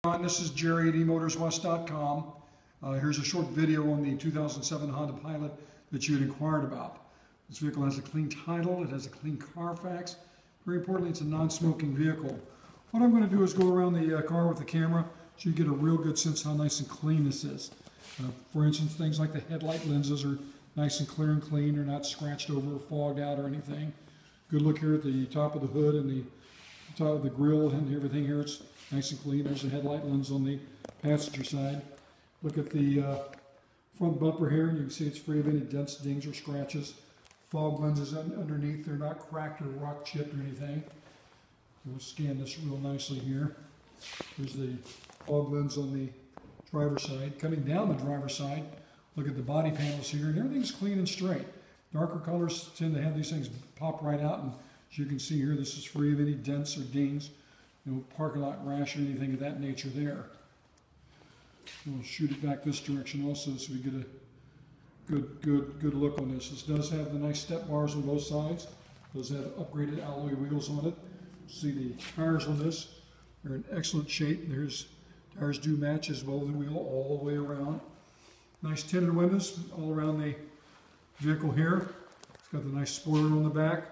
This is Jerry at eMotorsWest.com. Here's a short video on the 2007 Honda Pilot that you had inquired about. This vehicle has a clean title, it has a clean Carfax. Very importantly, it's a non-smoking vehicle. What I'm going to do is go around the car with the camera so you get a real good sense of how nice and clean this is. For instance, things like the headlight lenses are nice and clear and clean. They're not scratched over or fogged out or anything. Good look here at the top of the hood and the top of the grille and everything here. It's nice and clean. There's a headlight lens on the passenger side. Look at the front bumper here, and you can see it's free of any dents, dings, or scratches. Fog lenses underneath. They're not cracked or rock chipped or anything. We'll scan this real nicely here. There's the fog lens on the driver's side. Coming down the driver's side, look at the body panels here, and everything's clean and straight. Darker colors tend to have these things pop right out, and as you can see here, this is free of any dents or dings. No parking lot rash or anything of that nature there. We'll shoot it back this direction also so we get a good look on this. This does have the nice step bars on both sides. It does have upgraded alloy wheels on it. See the tires on this. They're in excellent shape. There's tires do match as well as the wheel all the way around. Nice tinted windows all around the vehicle here. It's got the nice spoiler on the back.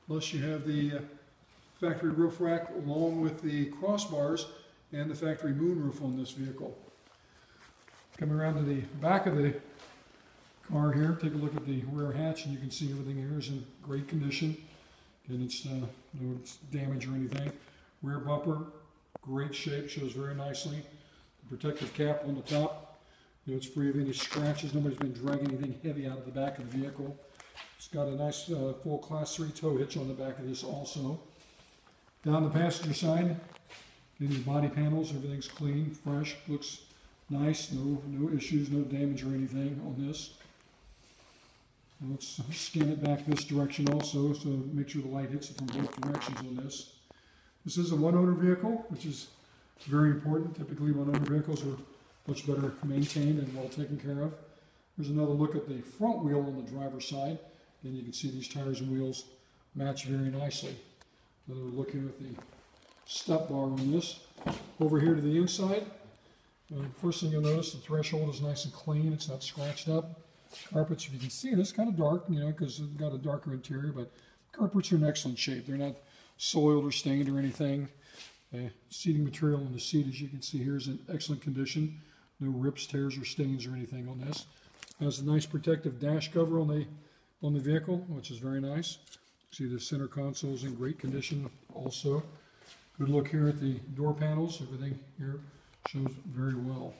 Plus you have the factory roof rack along with the crossbars and the factory moonroof on this vehicle. Coming around to the back of the car here, take a look at the rear hatch and you can see everything here is in great condition. And it's no damage or anything. Rear bumper, great shape, shows very nicely. The protective cap on the top, it's free of any scratches. Nobody's been dragging anything heavy out of the back of the vehicle. It's got a nice full Class 3 tow hitch on the back of this also. Down the passenger side, the body panels, everything's clean, fresh, looks nice, no issues, no damage or anything on this. Let's scan it back this direction also, so make sure the light hits it from both directions on this. This is a one-owner vehicle, which is very important. Typically, one-owner vehicles are much better maintained and well taken care of. There's another look at the front wheel on the driver's side, and you can see these tires and wheels match very nicely. Another look here at the step bar on this. Over here to the inside, first thing you'll notice, the threshold is nice and clean. It's not scratched up. Carpets, if you can see, it's kind of dark, because it's got a darker interior, but carpets are in excellent shape. They're not soiled or stained or anything. Seating material on the seat, as you can see here, is in excellent condition. No rips, tears, or stains or anything on this. It has a nice protective dash cover on the vehicle, which is very nice. See the center console is in great condition also. Good look here at the door panels. Everything here shows very well.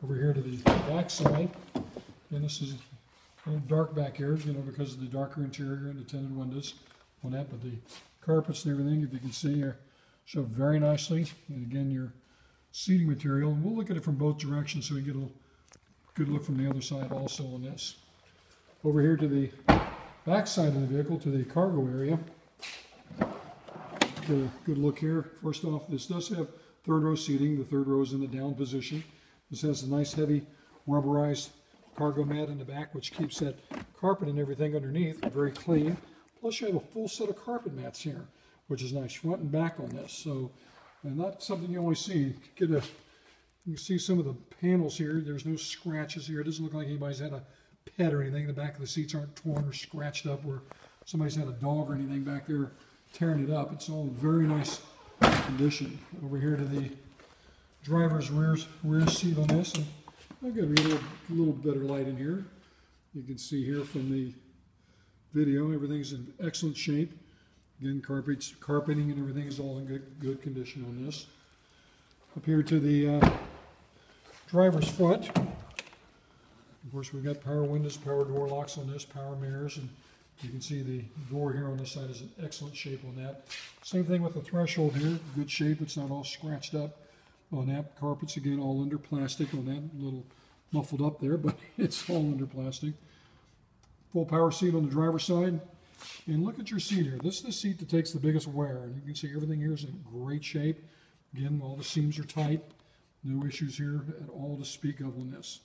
Over here to the back side, and this is a little dark back here, because of the darker interior and the tinted windows on that, but the carpets and everything, if you can see here, show very nicely. And again, your seating material, and we'll look at it from both directions so we get a good look from the other side also on this. Over here to the back side of the vehicle, to the cargo area. Get a good look here. First off, this does have third row seating. The third row is in the down position. This has a nice heavy rubberized cargo mat in the back, which keeps that carpet and everything underneath very clean. Plus you have a full set of carpet mats here, which is nice front and back on this. So, and not something you always see. You can see some of the panels here. There's no scratches here. It doesn't look like anybody's had a pet or anything. The back of the seats aren't torn or scratched up where somebody's had a dog or anything back there tearing it up. It's all in very nice condition. Over here to the driver's rear seat on this. And I've got a little better light in here. You can see here from the video, everything's in excellent shape. Again, carpeting and everything is all in good condition on this. Up here to the driver's front. Of course, we've got power windows, power door locks on this, power mirrors, and you can see the door here on this side is in excellent shape on that. Same thing with the threshold here, good shape. It's not all scratched up on that. Carpets, again, all under plastic on that. A little muffled up there, but it's all under plastic. Full power seat on the driver's side. And look at your seat here. This is the seat that takes the biggest wear. And you can see everything here is in great shape. Again, all the seams are tight. No issues here at all to speak of on this.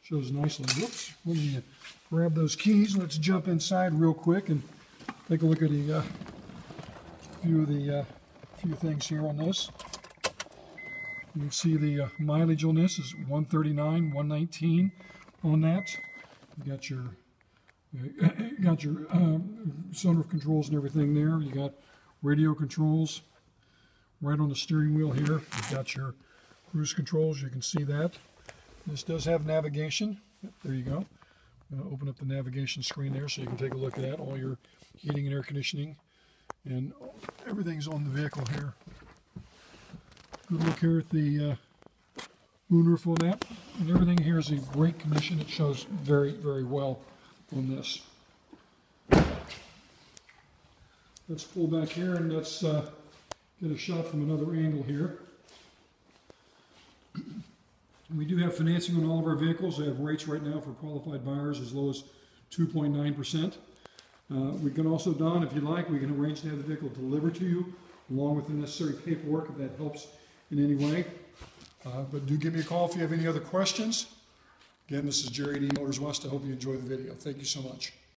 Shows nicely. Whoops. Let me grab those keys. Let's jump inside real quick and take a look at a few things here on this. You'll see the mileage on this is 139, 119 on that. You got your sunroof controls and everything there. You got radio controls right on the steering wheel here. You've got your cruise controls. You can see that. This does have navigation. There you go. Open up the navigation screen there so you can take a look at that. All your heating and air conditioning and everything's on the vehicle here. Good look here at the moonroof on that. And everything here is in great condition. It shows very, very well on this. Let's pull back here and let's get a shot from another angle here. We do have financing on all of our vehicles. We have rates right now for qualified buyers as low as 2.9%. We can also, Don, if you like, we can arrange to have the vehicle delivered to you along with the necessary paperwork if that helps in any way. But do give me a call if you have any other questions. Again, this is Jerry D. Motors West. I hope you enjoy the video. Thank you so much.